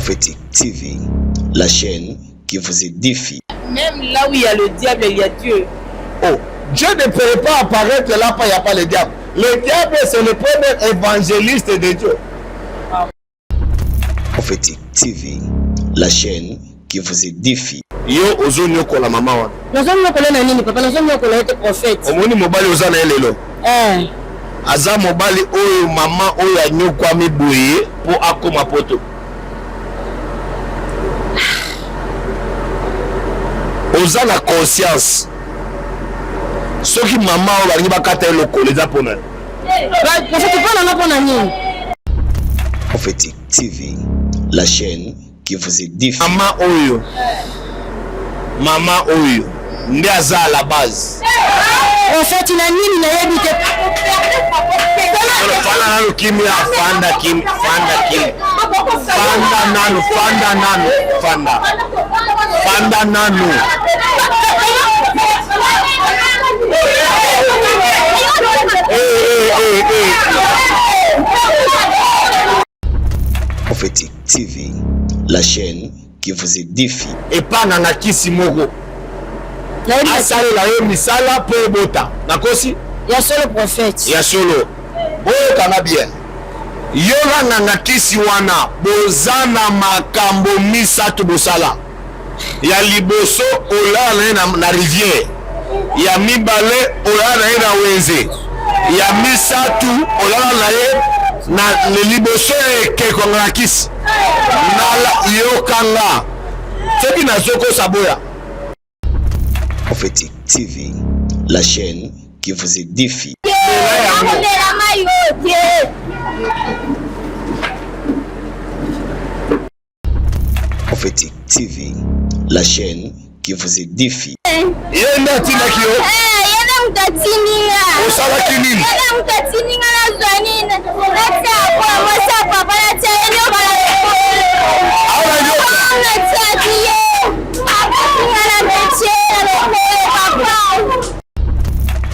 Prophétique TV, la chaîne qui vous édifie. Même là où il y a le diable, il y a Dieu. Oh, Dieu ne peut pas apparaître là où il n'y a pas le diable. Le diable, c'est le premier évangéliste de Dieu. Prophétique TV, la chaîne qui vous édifie. Yo ozonyo ko la mama wa. Ozonyo ko na nini papa? Ozonyo ko na ete prophète. Omoni mobali ozana elelo. Aza mobali oyo mama oyo anyokwa miboye po akoma poto. Oza la conscience. Soki mama oyo balingi bakata eloko leza pona. Prophétique TV, la chaîne qui vous édifie. Mama oyo ndi aza à la base. En fait, il a nini na yebite. Fanda nanu kimi fanda kimi fanda kimi. Fanda nanu. Prophétique TV, la chaîne qui vous édifie. Et pas nana kisi moko. Asale la yo misala po bota. Nakosi? Ya solo prophète. Ya solo. Boyo kana bien. Yo nana kisi wana bozana makambo misatu bosala. Ya liboso ola na rivière. Ya mibale ola na wenze. Ya misatu ola na ye na le liboso ke konga kisi. Nala yo kanga. Sebi na zoko saboya. Prophétique TV, la chaîne qui vous édifie. Prophétique TV, la chaîne qui vous édifie.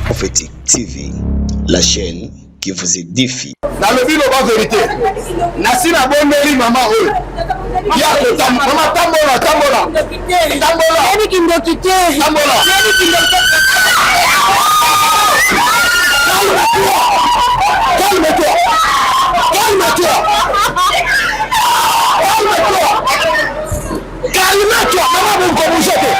Prophétique TV, la chaîne qui vous édifie. Dans le vide, la vérité. Nasina Bondeli, maman, maman, tambola. Calme-toi, maman, vous jetez.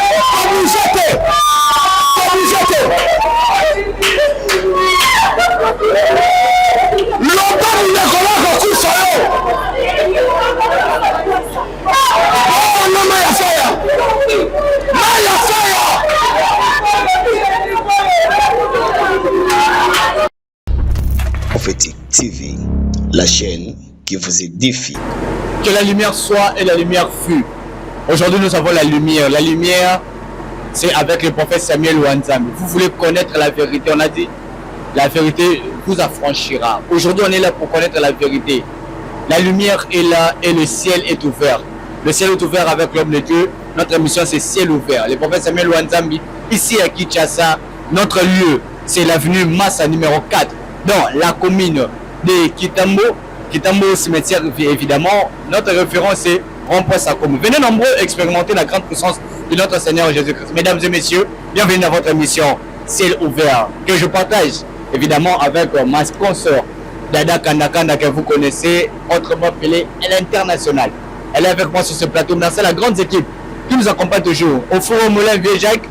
Prophétique TV, la chaîne qui vous édifie. Que la lumière soit et la lumière fut. Aujourd'hui, nous avons la lumière. La lumière, c'est avec le prophète Samuel Wanzambi. Vous voulez connaître la vérité, on a dit, la vérité vous affranchira. Aujourd'hui, on est là pour connaître la vérité. La lumière est là et le ciel est ouvert. Le ciel est ouvert avec l'homme de Dieu. Notre mission, c'est ciel ouvert. Le prophète Samuel Wanzambi, ici à Kinshasa, notre lieu, c'est l'avenue Massa numéro 4, dans la commune de Kitambo. Kitambo cimetière, évidemment. Notre référence est Rond-Point Sakomo. Venez nombreux expérimenter la grande puissance de notre Seigneur Jésus-Christ. Mesdames et messieurs, bienvenue dans votre émission Ciel ouvert, que je partage évidemment avec ma sponsor Dada Kandakanda, que vous connaissez, autrement appelée l'international. Elle est avec moi sur ce plateau. Merci à la grande équipe qui nous accompagne toujours. Au Forum Moulin Vieux-Jacques,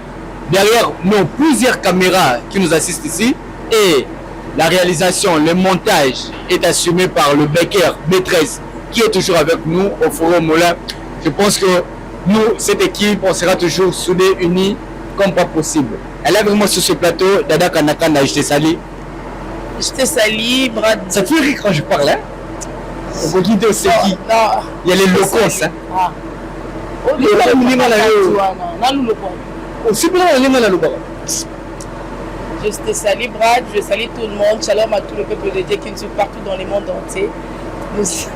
derrière nos plusieurs caméras qui nous assistent ici. Et la réalisation, le montage est assumé par le Becker B13 qui est toujours avec nous au Forum Moulin. Je pense que nous, cette équipe, on sera toujours soudés, unis comme pas possible. Elle est avec moi sur ce plateau, Dada Kandakanda, je te salue. Je te salue, Brad. Ça fait rire quand je parle, hein? Au guide aussi qui? Il y a les locaux, hein? Je te salue, Brad. Je salue tout le monde. Shalom à tout le peuple de Dieu qui nous suit partout dans le monde entier. Je suis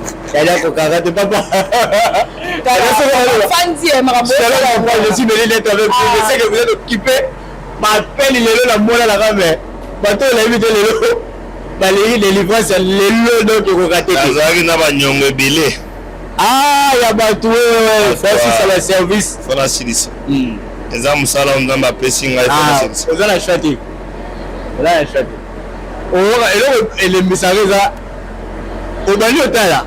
venu d'être avec vous. Je sais que vous êtes occupé. Ma peine, il est là, la moelle à la rame. Bateau, il a invité les lots. Les livraisons, les lots donc ils ont raté. Ah, il y a battu, ouais. Ça aussi, c'est le service. Faut la silence. Les hommes salons dans ma piscine. Ah, vous allez acheter. Vous allez acheter. Et les messages là, au Bali au là,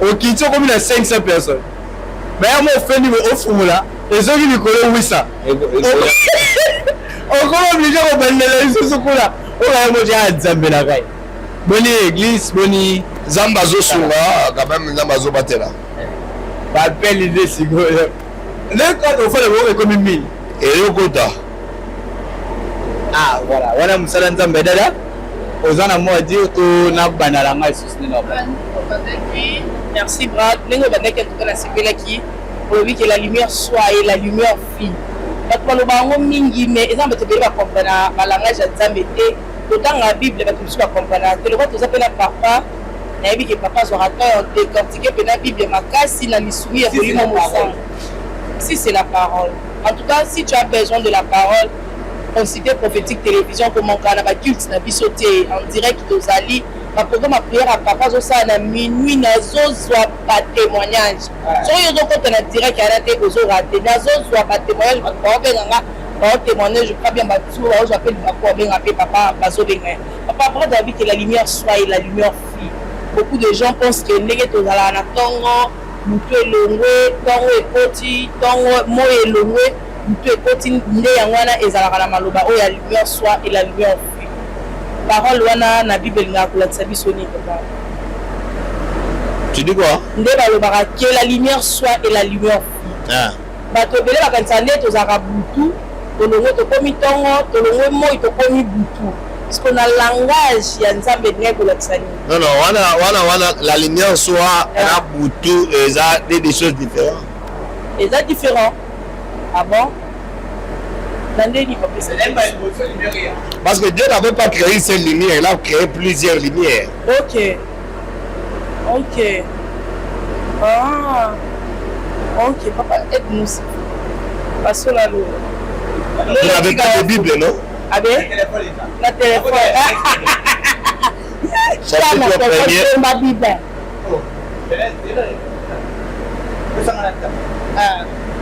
au Kinto comme il y a 500 personnes. Mais à mon frère, au fond là, les gens qui lui connaissent, oui ça. On est obligé de Bali là, ils sont là. On va manger à Zambela. Boni église, boni. Zambazo Soura, quand même, Zambazo Batela. Bah, belle idée, c'est gros. Là, quand on fait le mot, comme 1000. Et le Kota. Ah, voilà. Voilà, Moussala Nzambe Dada. Aux gens à moi dire que na banalanga et soutenir nos merci Brad. Nengo bandaki en tout cas la sepela qui pour que la lumière soit et la lumière fille. Parce que le bango mingi mais exemple te va comprendre ba langage ya Nzambe te. Dans la Bible ba tu pas comprendre. Que le vote vous appelle papa. Na bi que papa soit raconté décortiquer la Bible makasi na lisumi ya kolimo mosang. Si c'est la parole. En tout cas, si tu as besoin de la parole, considère prophétique télévision comme mon canal culte na bisoté en direct aux Ali. Ma programme prière à papa ça na minuit na soit pas témoignage. So yo donc quand on direct à la télé aux raté na soit pas témoignage pas bien témoignage je crois bien ba tout j'appelle papa bien appeler papa bazo bien. Papa après David que la lumière soit et la lumière fuit. Beaucoup de gens pensent que ndenge tozala na tongo mutu elongwe tongo ekoti tongo mo elongwe mutu ekoti nde yango wana ezalaka na maloba oyo ya lumière soit et la lumière fuit. Parole wana na Bible nga kolakisa biso ni papa. Tu dis quoi? Nde balobaka que la lumière soit et la lumière fuit. Ah. Bato ebele bakanisa nde tozalaka butu tolongwe tokomi tongo tolongwe moi tokomi butu. Parce qu'on a langage ya Nzambe ndenge kolakisa ni. Non, la lumière soit la boutou et ça des choses différentes. Et ça différent. Ah bon? Parce que Dieu n'avait pas créé cette lumière, il a créé plusieurs lumières. Ok. Ah. Ok, papa, aide-nous. Passons là. Vous n'avez pas de Bible, non? Ah bien? La téléphone. Chapitre premier. Ma Bible.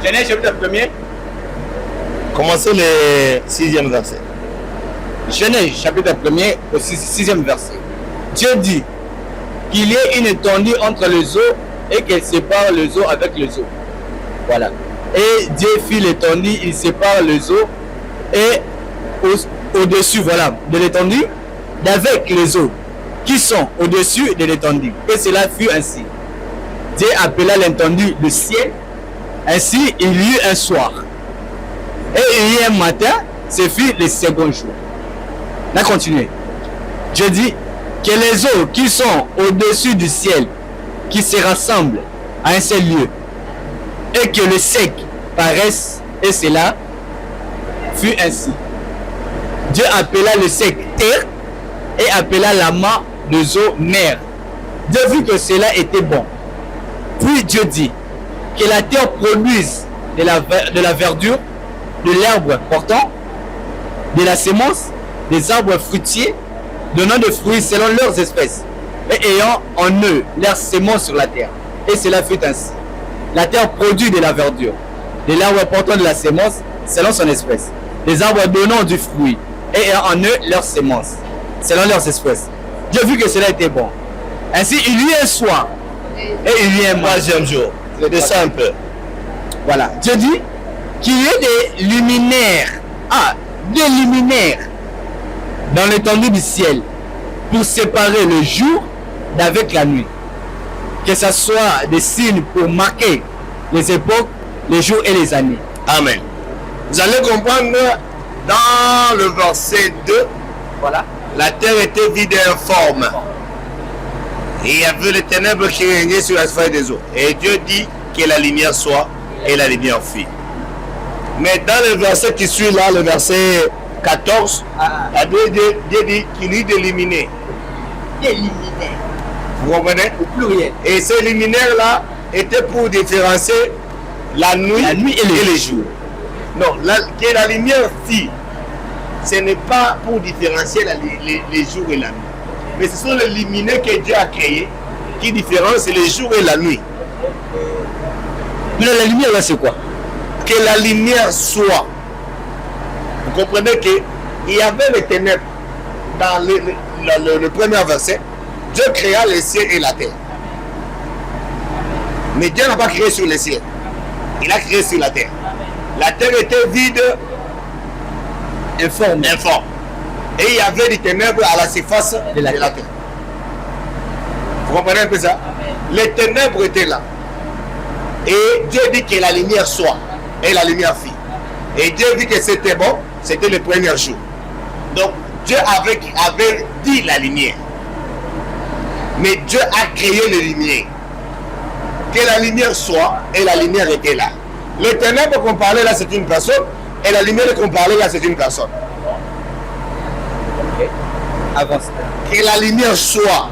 Genèse chapitre 1er. Commencez le 6e verset. Genèse chapitre 1er au 6e verset. Dieu dit qu'il y ait une étendue entre les eaux et qu'elle sépare les eaux avec les eaux. Voilà. Et Dieu fit l'étendue, il sépare les eaux et au-dessus, voilà, de l'étendue, d'avec les eaux qui sont au-dessus de l'étendue. Et cela fut ainsi. Dieu appela l'étendue le ciel. Ainsi, il y eut un soir. Et il y eut un matin, ce fut le second jour. On a continué. Je dis que les eaux qui sont au-dessus du ciel, qui se rassemblent à un seul lieu, et que le sec paraisse, et cela fut ainsi. Dieu appela le sec terre et appela l'amas des eaux mer. Dieu vit que cela était bon. Puis Dieu dit que la terre produise de la verdure, de l'herbe portant, de la semence, des arbres fruitiers, donnant des fruits selon leurs espèces, et ayant en eux leur semence sur la terre. Et cela fut ainsi. La terre produit de la verdure, de l'arbre portant de la semence selon son espèce, des arbres donnant du fruit, et ayant en eux leur semence selon leurs espèces. Dieu vit que cela était bon. Ainsi il y eut un soir et il y eut un troisième jour. C'est simple. Voilà. Dieu dit qu'il y ait des luminaires. Ah, des luminaires dans l'étendue du ciel pour séparer le jour d'avec la nuit. Que ce soit des signes pour marquer les époques, les jours et les années. Amen. Vous allez comprendre dans le verset 2, voilà. La terre était vide et informe. Et il y avait les ténèbres qui régnaient sur la surface des eaux. Et Dieu dit que la lumière soit et la lumière fuit. Mais dans le verset qui suit là, le verset 14, Dieu dit qu'il y ait des luminaires. Des luminaires. Vous comprenez? Au pluriel. Et ces luminaires-là étaient pour différencier la nuit et les jours. Non, que la lumière fuit, ce n'est pas pour différencier les jours et la nuit. Mais ce sont les luminaires que Dieu a créés qui différencient les jours et la nuit. Mais la lumière là c'est quoi? Que la lumière soit. Vous comprenez qu'il y avait les ténèbres dans le premier verset. Dieu créa les cieux et la terre. Mais Dieu n'a pas créé sur les cieux. Il a créé sur la terre. La terre était vide, informe. Et il y avait des ténèbres à la surface de la terre. Vous comprenez un peu ça? Les ténèbres étaient là. Et Dieu dit que la lumière soit. Et la lumière fit. Et Dieu dit que c'était bon. C'était le premier jour. Donc Dieu avait dit la lumière. Mais Dieu a créé les lumières. Que la lumière soit. Et la lumière était là. Les ténèbres qu'on parlait là, c'est une personne. Et la lumière qu'on parlait là, c'est une personne. Okay. Avance. Que la lumière soit.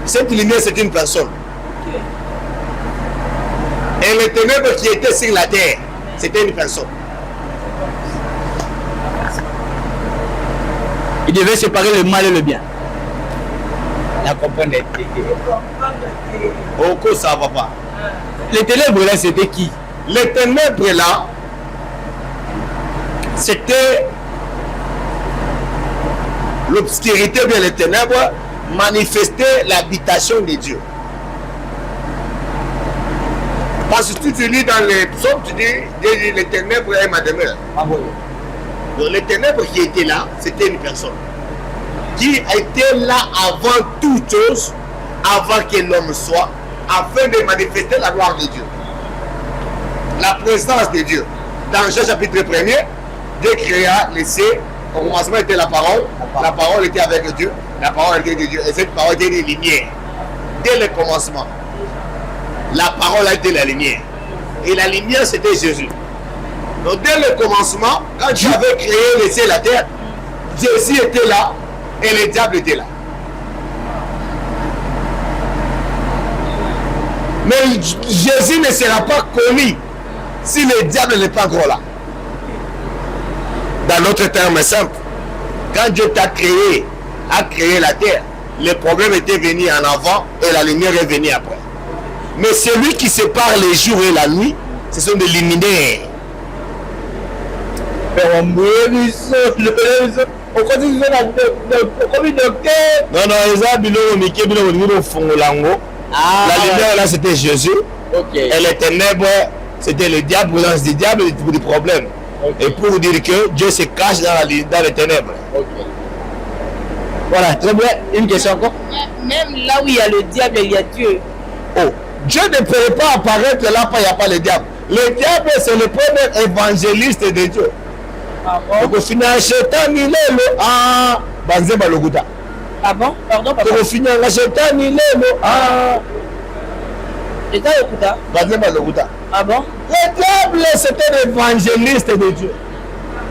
Cette lumière, c'est une personne. Okay. Et les ténèbres qui étaient sur la terre, c'était une personne. Il devait séparer le mal et le bien. La comprendre. Au ça va pas. Les ténèbres là, c'était qui? Les ténèbres là, c'était l'obscurité, bien les ténèbres manifestaient l'habitation de Dieu. Parce que tu lis dans les psaumes, tu dis les ténèbres est ma demeure. Ah oui. Donc les ténèbres qui étaient là, c'était une personne qui était là avant toute chose, avant que l'homme soit, afin de manifester la gloire de Dieu. La présence de Dieu. Dans Jean chapitre 1er, Dieu créa les cieux. Au commencement était la parole était avec Dieu, la parole était de Dieu, et cette parole était des lumières. Dès le commencement, la parole a été la lumière. Et la lumière, c'était Jésus. Donc dès le commencement, quand Dieu avait créé les cieux et la terre, Jésus était là et le diable était là. Mais Jésus ne sera pas connu si le diable n'est pas encore là. Dans notre terme simple, quand Dieu t'a créé, a créé la terre, le problème était venu en avant et la lumière est venue après. Mais celui qui sépare les jours et la nuit, ce sont des luminaires. Non, la lumière là c'était Jésus. Okay. Et les ténèbres c'était le diable, présence du diable et du problème. Okay. Et pour dire que Dieu se cache dans les ténèbres. Okay. Voilà, très bien. Une question encore? Même là où il y a le diable, il y a Dieu. Oh, Dieu ne peut pas apparaître là où il n'y a pas le diable. Le diable, c'est le premier évangéliste de Dieu. Ah bon? Donc, au final, Satan, il est le. Ah, Banzé Baloguta. Ah bon? Pardon, papa. Donc, au final, Satan, il est le. Ah. Et t'as écouté? Banzé Baloguta. Ah bon? Le diable, c'est un évangéliste de Dieu.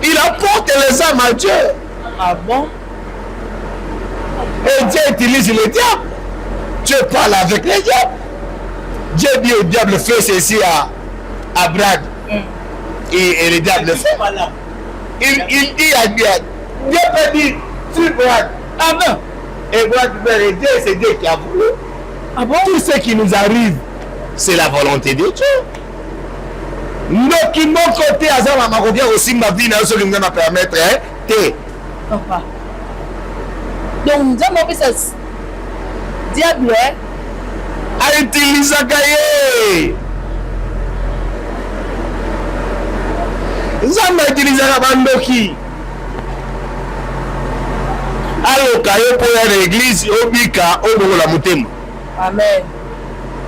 Il apporte les âmes à Dieu. Ah bon? Et Dieu utilise le diable. Dieu parle avec les diables. Dieu dit au diable, fais ceci à Brad. Et le diable le fait. Il dit à Dieu, Dieu peut dire, tu Brad. Ah bon? Et Brad dit, Dieu, c'est Dieu qui a voulu. Ah bon? Tout ce qui nous arrive, c'est la volonté de Dieu. Nous qui mon côté, à ça, ma côté aussi, ma vie, n'a pas me permettre, hein, t'es. Papa. Donc, nous avons fait ça. Diable, hein? A utilisé Gaïe. Nous avons utilisé la bandoki. Alors, Kayo pour l'église, au Bika, au Bogo la Moutem. Amen.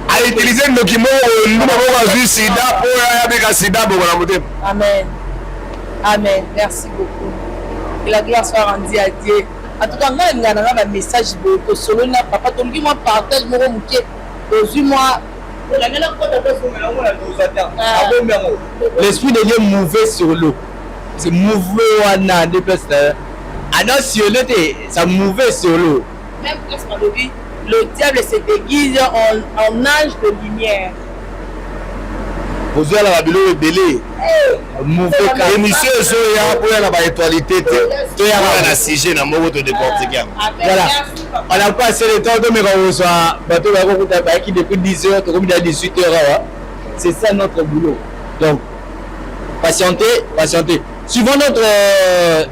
A utilisé le document, nous avons vu Sida pour la Sida, Bogo la Moutem. Amen. Amen. Merci beaucoup. Que la gloire soit rendue à Dieu. En tout cas, moi, je vais un message de solo. Papa, tu me partage mon bouquet. Moi. L'esprit de Dieu mouvait sur l'eau. C'est mouvait à deux personnes. Ah non, sur l'eau, ça mouvait sur l'eau. Même presque le diable se déguise en ange de lumière. Vous avez la Babylone rebellée. Et monsieur, il y a la étoilité. Il y a un sujet dans mon de décortiquer. Voilà. On n'a pas assez de temps de me reçoit. Bateau qui depuis 10h, comme il y a 18h. C'est ça notre boulot. Donc, patientez. Suivons notre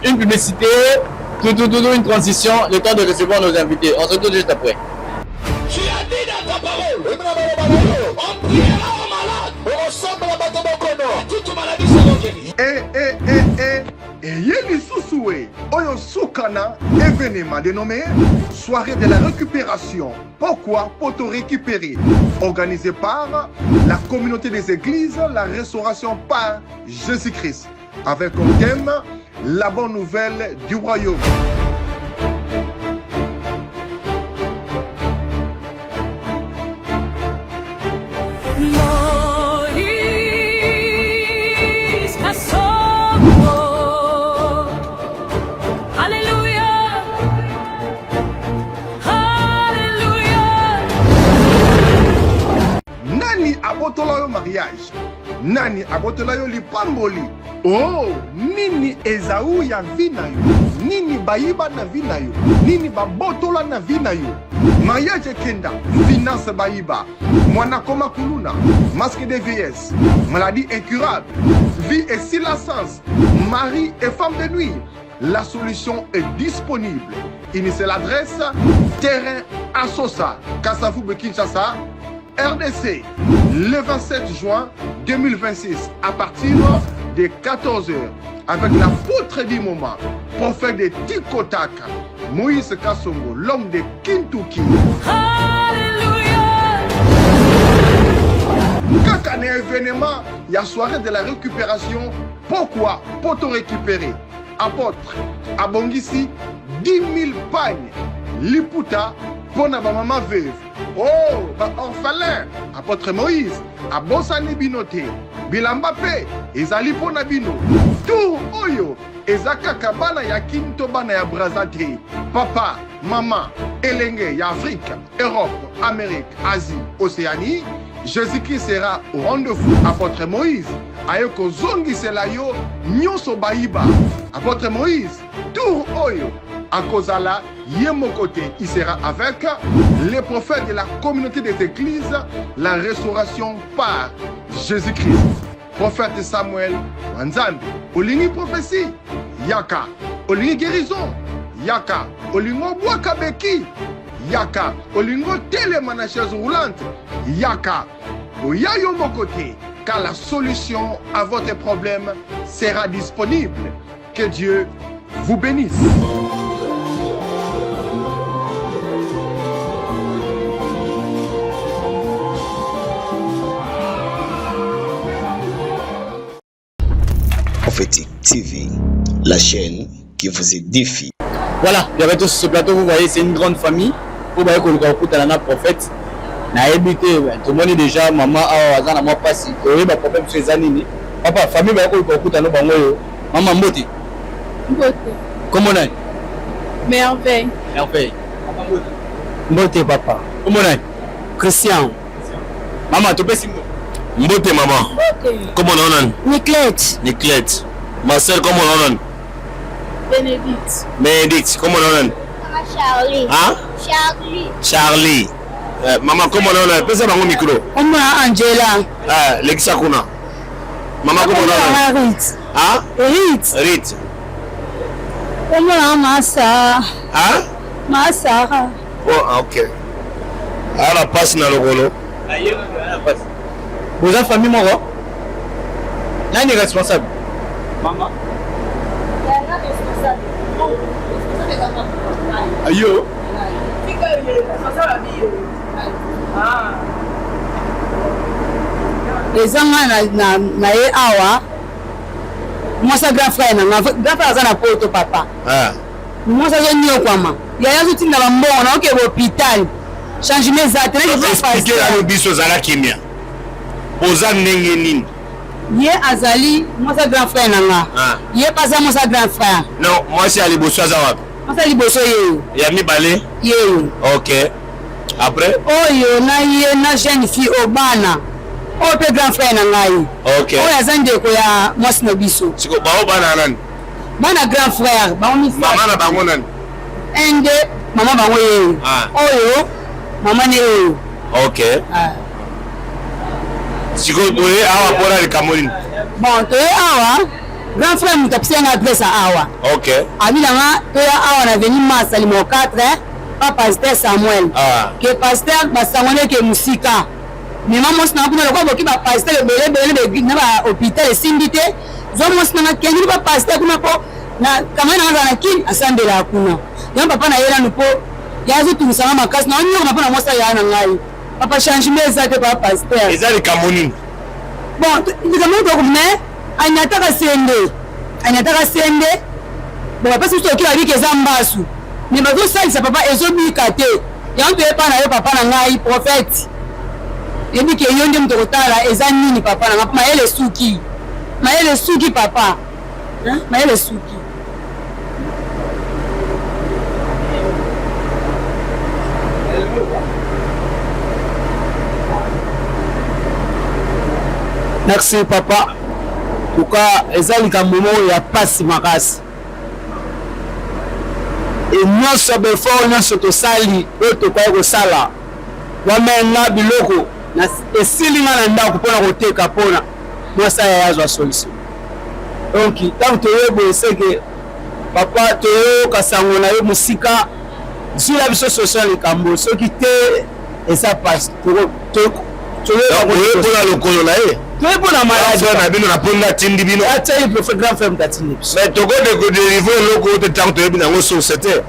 une publicité, une transition, le temps de recevoir nos invités. On se retrouve juste après. Tu as dit dans ta parole, on priera aux malades, on ressemble à Batobokono. Toute maladie sera guérie. Yeli Sousoué, Oyo Soukana, événement dénommé Soirée de la récupération. Pourquoi pour te récupérer? Organisé par la communauté des églises, la restauration par Jésus-Christ. Avec comme thème, la bonne nouvelle du royaume. Abotola yo mariage, nani abotola yo lipamboli. Oh, nini ezau ya vina yo, nini bayiba na vina yo, nini babotola na vina yo. Mariage kenda, finance bayiba, mwana koma kuluna, masque de vieillesse, maladie incurable, vie et silence, mari et femme de nuit. La solution est disponible. Initiez l'adresse terrain Assosa, Kassavou Kinshasa, RDC, le 27 juin 2026 à partir de 14h avec l'apôtre du moment, prophète de Tikotaka, Moïse Kassongo, l'homme de Kintuki. Quand un événement, il y a soirée de la récupération. Pourquoi? Pour te récupérer. Apôtre, Abongisi, 10 000 pagnes, Liputa, pour na maman veuve. Oh, orphelin, apôtre Moïse, Abosani Binote, Bilambape, Ezali Ponabino, Tour Oyo, Ezaka Kabana ya Kinto Bana ya Brazate, Papa, Maman, Elenge ya Afrique, Europe, Amérique, Asie, Océanie, Jésus-Christ sera au rendez-vous. Apôtre Moïse, Ayoko Zongi Selayo, Nyoso Baïba, apôtre Moïse, Tour Oyo, Akozala, Yemokote, il sera avec les prophètes de la communauté des églises, la restauration par Jésus-Christ. Prophète Samuel, Wanzambi, Olingi prophétie, Yaka, Olingi guérison, Yaka, Olingo Boakabeki, Yaka, Olingo téléman à chaise roulante, Yaka, Oyayo Mokote, car la solution à votre problème sera disponible. Que Dieu vous bénisse. Prophétique TV, la chaîne qui vous édifie. Voilà, de retour sur ce plateau, vous voyez, c'est une grande famille. Vous voyez que le prophète n'a habité, tout le monde est déjà, maman, a moi passé. Vous voyez, le problème, c'est les années. Papa, famille, vous voyez, maman, Mbote. Comment on est? Merveille. Merveille. Mbote papa. Comment on est? Christian. Maman, tu peux si Mbote maman. Comment on est? Niclette. Niclette. Ma soeur, comment on est? Bénédicte. Bénédicte, comment on est? Charlie. Hein? Charlie. Maman, comment on est? Pèse dans mon micro. Comment Angela? L'exakuna. Maman, comment on est? Rit. Hein? Rit. Rit. Comment Massa? Hein? Massa. Oh, ok. Alors, passe dans le rôle. Vous avez famille, mon roi? Là, il est responsable. Maman. Aïe. Les gens na ye awa. Moi ça grand frère na grand frère na poto papa. Ah. Moi ça je nyo kwa ma. Ya yazo tinda ba mbongo na ke hôpital. Changement za tena je pas expliquer à l'obiso zala kimia. Oza ndenge nini? Ye azali moi ça grand frère na nga. Ah. Ye pas ça moi ça grand frère. Non, moi c'est Ali Bosso Azawak. Moi ça liboso ye. Ya mi balé? Ye. OK. Après? Oyo na ye na jeune fille obana. O pe grand frère na ngai. OK. Oya zande ko ya mwasi na biso. Siko bao bana nan. Bana grand frère, ba mi sa. Mama na bango nan. Ende mama bango ye. Ah. Oyo mama ne ye. OK. Ah. Siko toye awa pona le Cameroun. Bon, toye awa. Grand frère Moutapisi na adresse awa. OK. Abilanga toye awa na veni Massa limo 4 pas pasteur Samuel. Que pasteur basangone ke musika. Mais maman na kuna ko boki ba pasteur belé na ba hôpital sindité. Zo mo na kengi ba pasteur kuna ko na kama na kin asambela kuna. Ya papa na yela nupo ya zo tumusanga makasi na onyo na pona mosa ya na ngai. Papa change meza te papa pasteur. Eza le Cameroun. Bon, tu as montré comment anyataka sende. Bon, parce que tu as dit que zambasu. Mais bazo salisa papa ezobika te. Ya nto epa na yo papa na ngai prophète. Ebi ke yo ndi mto kotala eza nini papa na ngapa maele suki papa. Hein? Maele suki. Merci papa. Pourquoi ezali kamomo ya pasi makasi. Et nous sommes forts nous sommes sali oto kwa ko sala. Wamenga biloko na esilinga na ndako pona koteka pona. Mwasa ya yazwa solution. Donc tant que yebo seke papa toyo kasango na yo musika sur la vie sociale kambo ce qui te et ça passe to pona lokolo na ye. Toye pona malade na bino na pona tindi bino. Acha il préfère grand frère mtatini. Mais toko de dériver loko te tant toyebi nango société.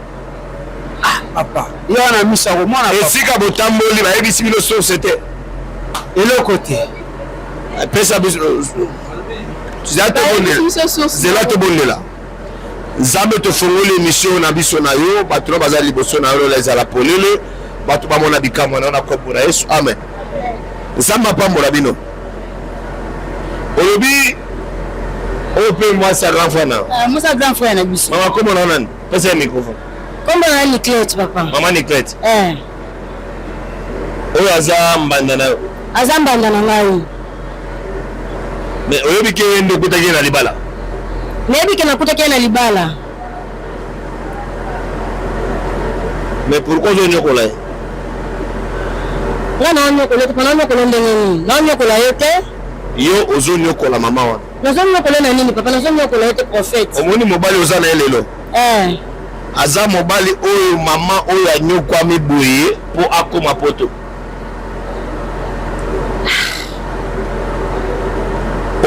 Papa yo na misa ko mona esika botamboli ba yebisi bino société. Et le côté Pesa biso zela to bonela. Zambe to fongole émission na biso na yo bato na bazali liboso na yo la ezala polele bato ba mona bikamo na kopona Yesu amen. Zamba pambola bino. Olobi ope moi sa grand frère na. Moi sa grand frère na biso. Mama comment on a pesa microphone. Comment on a Niclette papa? Maman Niclette. Oyo azamba na yo. Azamba na ngai. Mais oyobi ke ndo kutaki na libala. Nebi ke nakutaki na libala. Mais pourquoi je nyokola? Ngana onyokola te pana onyokola ndenge nini? Na onyokola yote? Yo ozo nyokola mama wana. Nazo nyokola na nini papa? Nazo nyokola yote prophète. Omoni mobali oza na elelo. Aza mobali oyo mama oyo anyokwa miboye po akoma poto.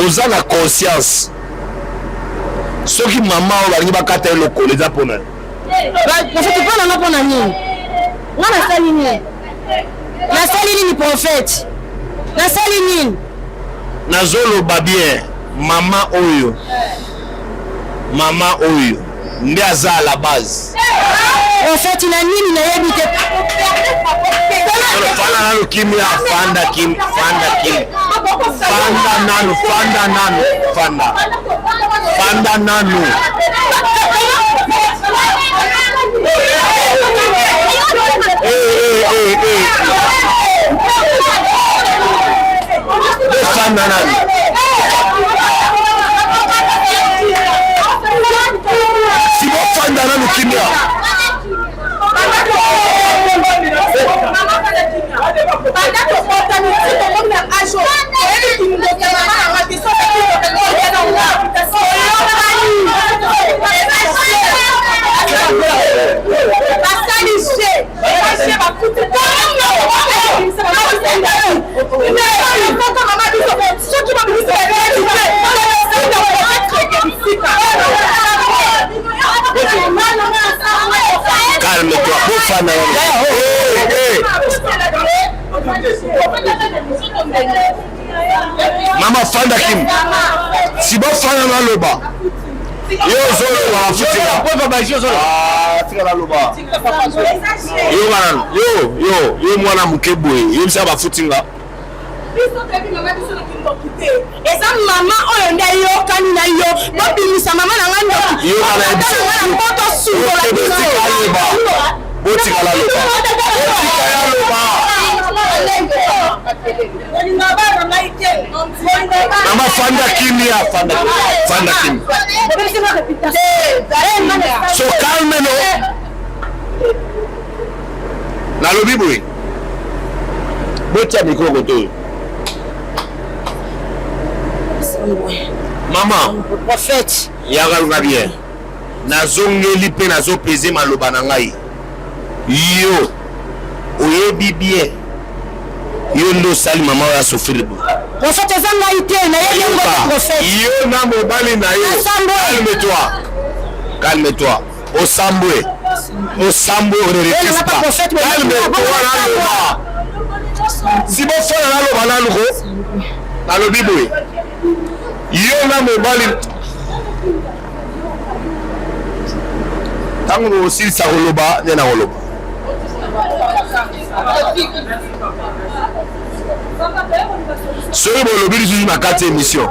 Oza na conscience. Soki mama oyo balingi bakata elokolo eza pona. Parce que pona na pona nini? Ngana sali nini? Na sali nini prophète? Na sali nini? Nazoloba bien mama oyo. Mama oyo ndi aza à la base. Prophète na nini na yebi te? Fanda nanu kimia fanda kim fanda kim. Fanda nanu fanda. Fanda nanu. Fanda nanu. Si vous fanda nanu kimia. Calme-toi, Bofana. Mama Fanda Kim. Si Bofana na loba. Yo zolo wa futika. Kwa baji zolo. Tika la loba. Yo manan. Yo mwana mukeboye. Yo msa ba futinga. Eza mama oyo nda yo kani na yo bobimisa mama na ngando yo ala biso poto suko la biso botika la loba mama Fanda kimia Fanda kim so calme no na lobi boy botia mikro koto Maman, prophète. Yagalunga bien. Nazongeli pe nazo peser maloba na ngai. Yo, oyebi bien. Yo ndo sali maman ya souffrir. Prophète ezanga ite na yebi ngo prophète. Yo na mobali na yo. Calme-toi. Calme-toi. Osambwe. Osambwe on ne récuse pas. Calme-toi na loba. Si bon frère na loba na luko. Na lobi boy. Yo na mobali. Tango aussi sa roloba na roloba. Soyez bon lobby sur ma carte émission.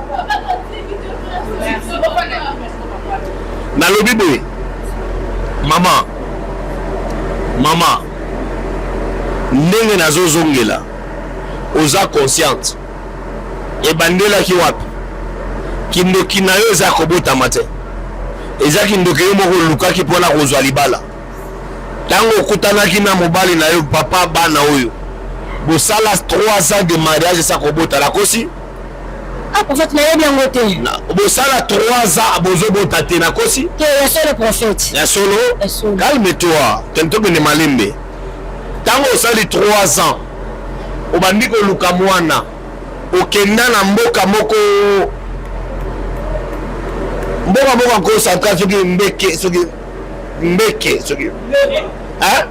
Na lobby boy. Maman. Ndenge nazozongela. Oza consciente. E bandela ki wapi. Kindoki na yo za kobota matin. Eza kindoki yo moko luka ki pona kozwa libala. Tango okutanaki na mobali na yo papa bana oyo. Bosala 3 ans de mariage sa kobota la kosi. Ah prophète na yebi yango te. Bosala 3 ans bozobota te na kosi. Que ya solo prophète. Ya solo. Calme-toi. Tento bene malembe. Tango osali 3 ans. Obandi ko luka mwana. Okenda na mboka moko. Mboka ko central soki mbeke soki. Hein?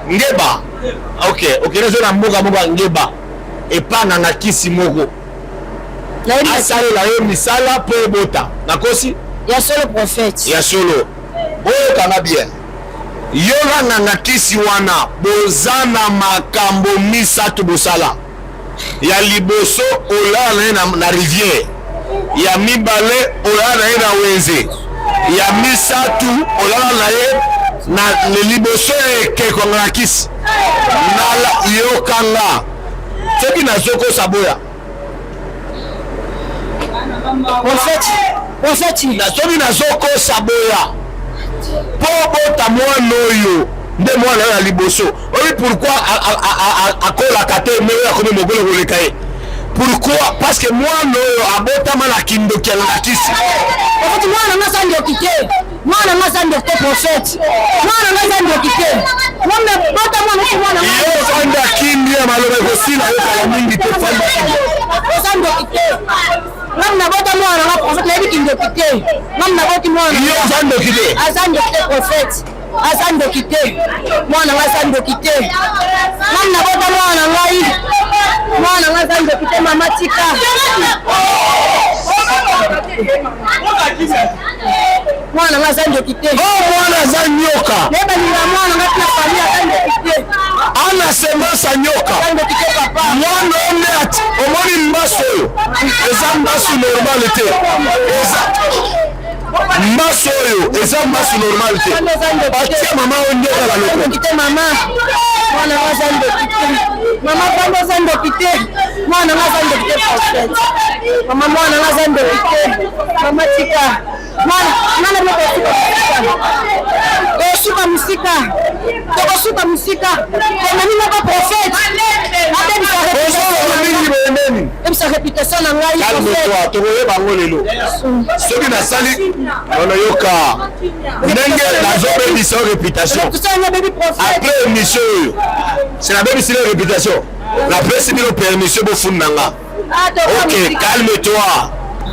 Ngeba. Ok, rezo na mboka ngeba. Epanga na kisi moko. Asale la yo misala po bota. Nakosi? Ya solo prophète. Ya solo. Oyo kanga bien. Yo na kisi wana bozana makambo misatu bosala. Ya liboso ola na rivière. Ya mibale ola na wenze. Ya misatu ola na ye na liboso ke konga kisi. Na yo kanga. Soki na zoko saboya. Prophète. Na soki na zoko saboya. Po bota mwana oyo. Nde mwana ya liboso. Oyi pourquoi akola kate meyo akomi mogolo koleka ye. Pourquoi? Parce que mwana oyo abota mala kindoki na kisi. Prophète mwana ngasa ndio kite. Mwana ngasa ndio prophète. Mwana ngasa ndio kite. Mwana bota mwana. Yo fanda kimbia maloba kosila yo kala mingi te fanda. Ngasa ndio kite. Ngamna bota mwana nga prophète na biki ndio kite. Ngamna bota mwana. Yo fanda kite. Azando kite prophète. Azando kite. Mwana ngasa ndio kite. Ngamna bota mwana ngai. Mwana ngasa ndio kite mama tika. Mwana ngasa ndio kite. Mwana za nyoka. Leba ni mwana ngati na familia ndio kite. Ana sema sa nyoka. Ndio kite papa. Mwana ome ati omoni mbaso. Eza mbaso normal te. Mbaso oyo eza mbaso normal te. Atia mama onyoka la loko. Kite mama. Mwana ngasa ndio kite. Mama kando za ndio kite. Mwana ngasa ndio kite prophète. Mama mwana ngasa ndio kite. Mama tika. Mwana mwana Suka musika. Toko suka musika. Kama nina ba prophète. Ate bisa réputation na ngai. Calme-toi, tokoye bango lelo. Soki na sali ono yoka. Ndenge nazobe biso réputation. Après émission, c'est la même style de réputation. La presse bino permission bo fundanga. Ok, calme-toi.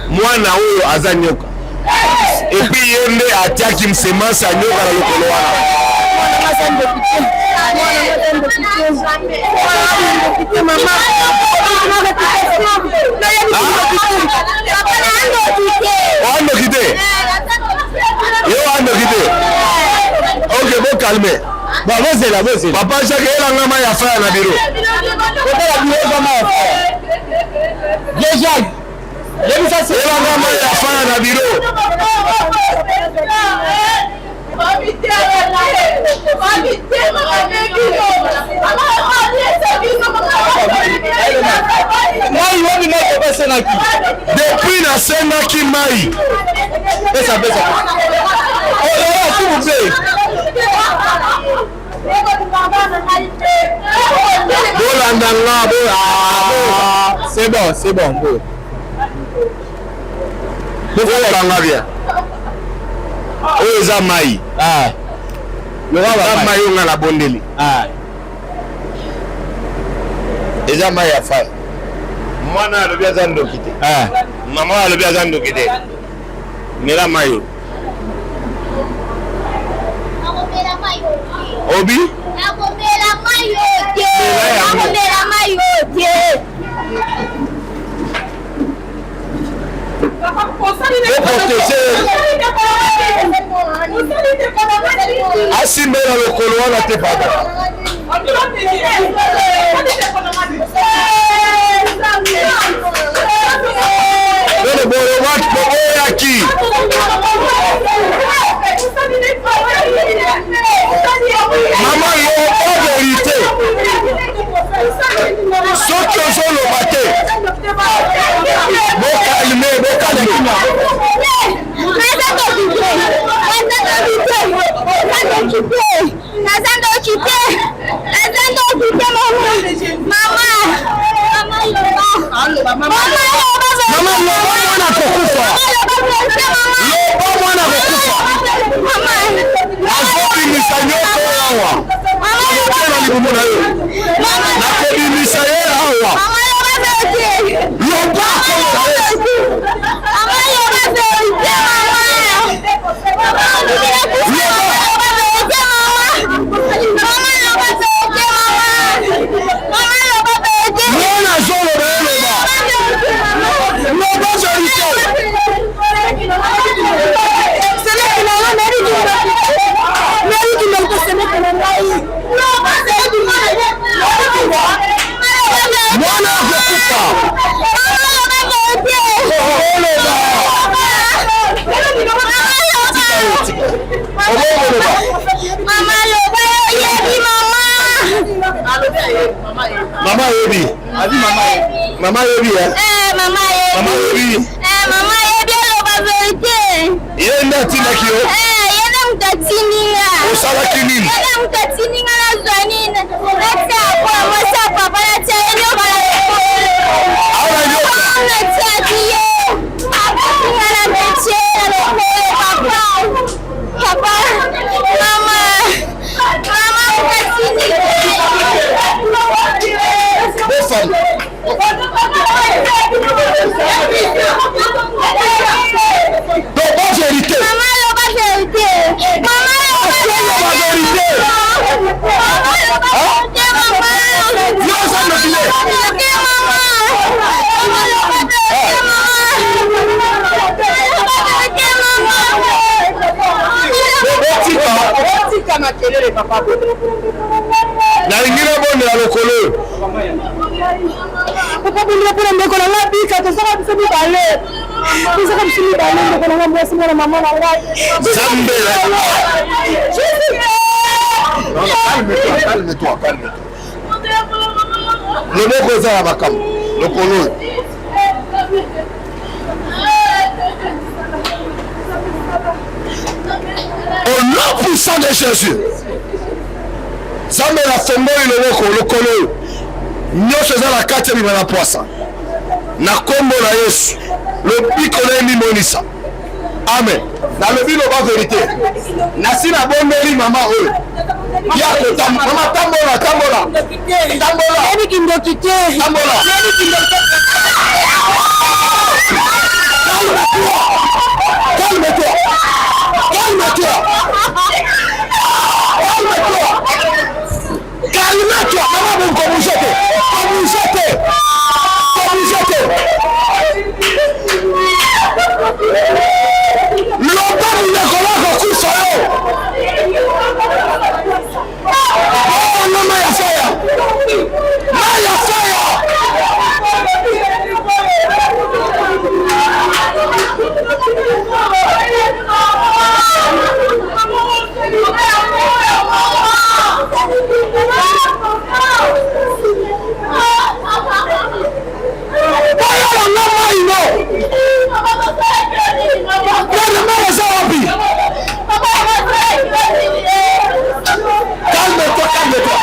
Mwana oyo azanyoka. Et puis yende atiaki msemasa nyoka na lokolo wana. Ando kite. Yo ando kite. Ok, bon calme. Bon, vas-y là. Papa chaque elanga ma ya frère na biro. Déjà. Elanga ma ya frère na biro. Depuis na sengaki mai. Pesa. S'il vous plaît. Bolandanga. C'est bon. okanga bien oyo eza mai eza mai oyo nga na bondeli eza mai ya fai mwana alobi aza ndoki te mama alobi aza ndoki te mela mai oyo obi asimbela lokolo wana te papa lelo bolomaki boboyaki mama loba verité soki ozoloba te bokalme azobimisa nyoko awa nakobimisa ye awa loba mama yebi mama yebi mama yebi aloba verité ye nde atindaki yo yena mutatininga osalaki nini yena mutatininga nazwa nini natia kwa mwasa papa natia enyoka natiaki ye nga na metie na lokolo papa mama mutatininga vérité. Maman, la vérité. Maman, la vérité. nalingi nabondela lokolo papa bondela mpona ndeko na ngai bika tozaka biso mibale tozaka biso mibale ndeko na ngai mwasi mwana mama na ngai zambela loboko eza na makambo lokolo au nom puissant de Jésus Zambela fongoli loboko lokolo nyonso eza na kati ebima na poasa na kombo na Yesu lobiko na ye mimonisa amen nalobi loba verité nasi na bondeli mama oyo ya kotambola mama tambola tambola tambola yebi kindoki te tambola yebi kindoki calme-toi calme-toi calme-toi calme-toi mama bon komujete komujete komujete loba mulekolo kokufa yo mama ya faya maya faya calme-toi calme-toi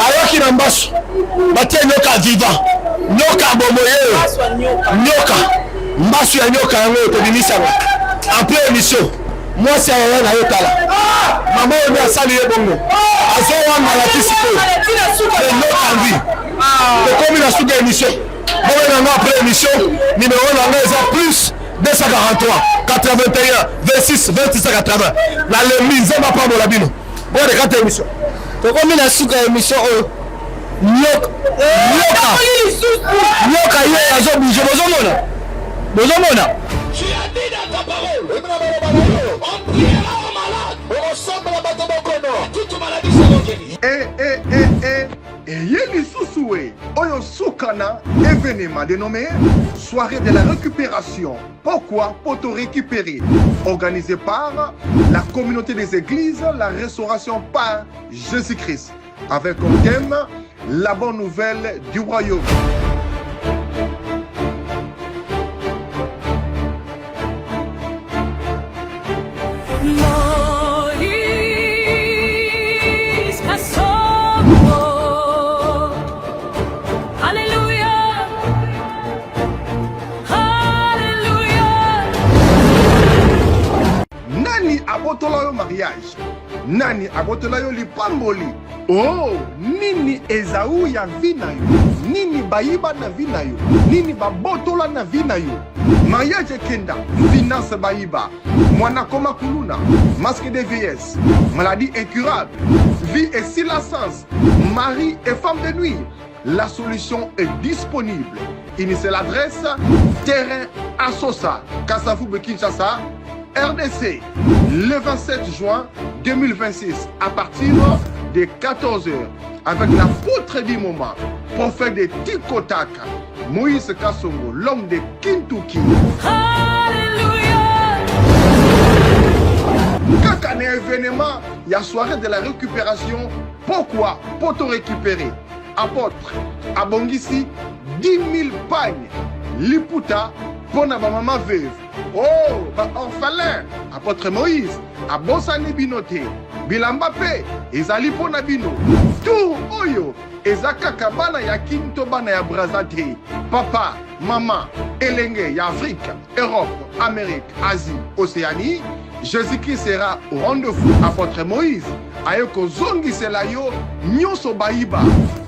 ayoki na mbasu batie nyoka vivant nyoka bomoye nyoka mbasu ya nyoka yango tobimisanga après émission mwasi ayoya na yo tala mama oyo nde asali ye bongo azowanga latisi te nyoka mbi tokomi na suka émission boye nanga après émission numéro nanga eza plus 243 81 26 26 80 na lembi nzemba pambola bino boye de kata émission tokomi na suka émission oyo nyoka ye azobouge bozomona Yeli Sousoué, Oyo Soukana, événement dénommé Soirée de la récupération. Pourquoi pour te récupérer? Organisé par la communauté des églises, la restauration par Jésus-Christ. Avec comme thème la bonne nouvelle du royaume. Abotola yo mariage nani abotola yo lipamboli oh nini ezau ya vi na yo nini bayiba na vi na yo nini babotola na vi na yo mariage kenda finance bayiba mwana koma kuluna masque de vieillesse maladie incurable vie et silence mari et femme de nuit. La solution est disponible. Initiez l'adresse terrain Assosa Kasavu Kinshasa RDC, le 27 juin 2026, à partir de 14h, avec l'apôtre du moment, prophète de Tikotaka, Moïse Kassongo, l'homme de Kintuki. Quand un événement, il y a soirée de la récupération. Pourquoi? Pour te récupérer. Apôtre, Abongisi, 10 000 pagnes, Liputa, pour ma maman veuve. Oh, bah orphelin, apôtre Moïse, abosani binote, bilambapé, ezali pona bino, tout oyo, ezakaka bana ya kinto bana ya brazate, papa, maman, elenge ya Afrique, Europe, Amérique, Asie, Océanie, Jésus-Christ sera au rendez-vous. Apôtre Moïse, ayoko zongi selayo, nyonso baïba,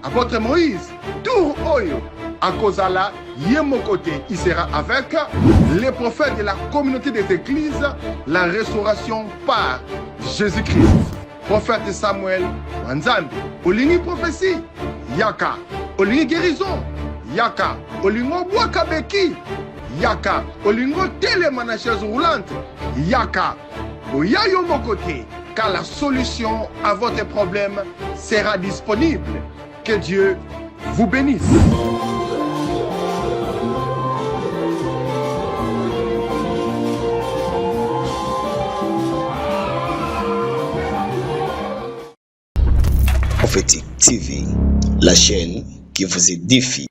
apôtre Moïse, tout oyo, à Kozala, Yemokote, il sera avec les prophètes de la communauté des églises, la restauration par Jésus-Christ. Prophète Samuel, Wanzambi, Olingi prophétie, Yaka, Olingi guérison, Yaka, Olingo Boakabeki, Yaka, Olingo téléman à chaise roulante, Yaka, Oyayo Mokote, car la solution à votre problème sera disponible. Que Dieu vous bénisse. Prophétique TV, la chaîne qui vous édifie.